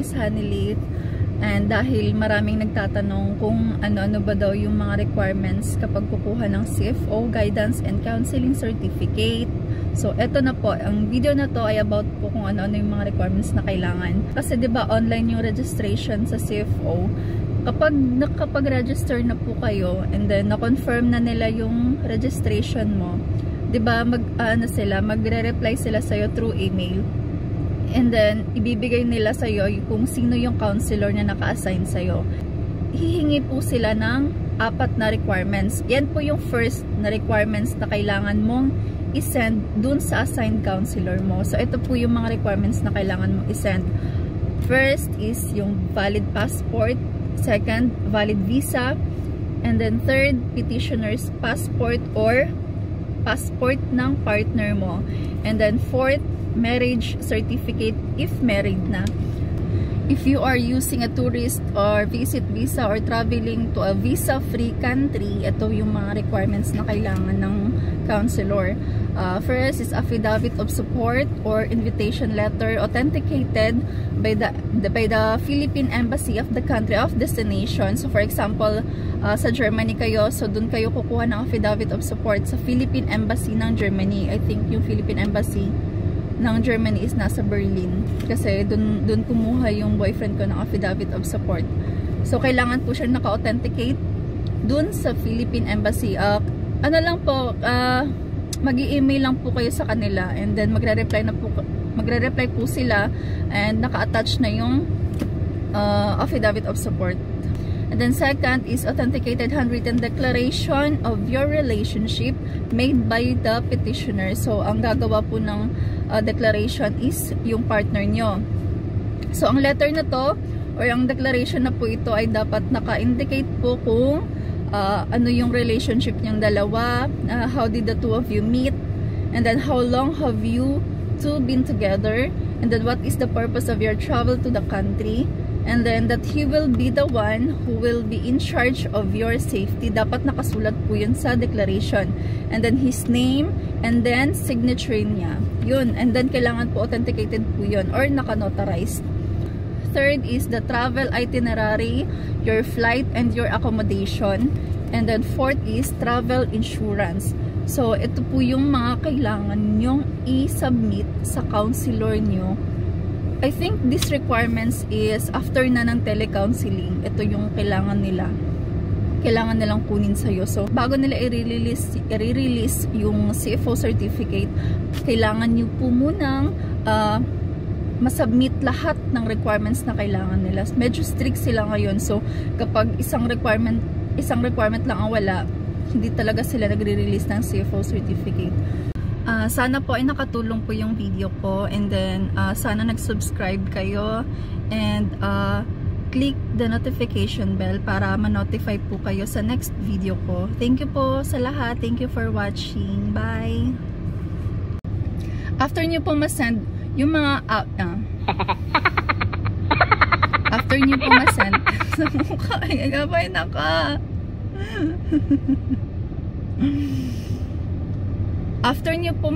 Miss Hanilit. And dahil maraming nagtatanong kung ano-ano ba daw yung mga requirements kapag kukuha ng CFO Guidance and Counseling Certificate. So, eto na po. Ang video na to ay about po kung ano-ano yung mga requirements na kailangan. Kasi 'di ba online yung registration sa CFO. Kapag nakapag-register na po kayo and then na-confirm na nila yung registration mo, 'di ba magre-reply sila sa iyo through email. And then, ibibigay nila sa'yo kung sino yung counselor na naka-assign sa'yo. Hihingi po sila ng 4 na requirements. Yan po yung first na requirements na kailangan mong isend dun sa assigned counselor mo. So, ito po yung mga requirements na kailangan mong isend. First is yung valid passport. Second, valid visa. And then, third, petitioner's passport or passport ng partner mo. And then, fourth, marriage certificate if married na. If you are using a tourist or visit visa or traveling to a visa-free country, ito yung mga requirements na kailangan ng counselor. First is affidavit of support or invitation letter authenticated by the Philippine Embassy of the country of destination. So for example, sa Germany kayo, so dun kayo kukuha ng affidavit of support sa Philippine Embassy ng Germany. I think yung Philippine Embassy ng Germany is nasa Berlin. Kasi dun kumuha yung boyfriend ko ng affidavit of support. So, kailangan po siya naka-authenticate dun sa Philippine Embassy. Ano lang po, mag-i-email lang po kayo sa kanila and then magre-reply po sila and naka-attach na yung affidavit of support. And then second is authenticated handwritten declaration of your relationship made by the petitioner. So, ang gagawa po ng declaration is yung partner nyo. So, ang letter na to or ang declaration na po ito ay dapat naka-indicate po kung ano yung relationship niyong dalawa, how did the two of you meet, and then how long have you two been together, and then what is the purpose of your travel to the country, and then that he will be the one who will be in charge of your safety. Dapat nakasulat po yun sa declaration. And then his name, and then signature niya. Yun. And then kailangan po authenticated po yun or naka-notarized. Third is the travel itinerary, your flight, and your accommodation. And then fourth is travel insurance. So, ito po yung mga kailangan nyong i-submit sa counselor nyo. I think these requirements is after na ng telecounseling. Ito yung kailangan nila. Kailangan nilang kunin sa'yo. So, bago nila i-release yung CFO certificate, kailangan nyo po munang masubmit lahat ng requirements na kailangan nila. Medyo strict sila ngayon. So, kapag isang requirement lang ang wala, hindi talaga sila nagre-release ng CFO certificate. Sana po ay nakatulong po yung video ko, and then sana nag-subscribe kayo and click the notification bell para ma-notify po kayo sa next video ko. Thank you po sa lahat. Thank you for watching. Bye! After nyo po masend yung mga after nyo po masend sa mukha, ay gabay na ka! After nyo po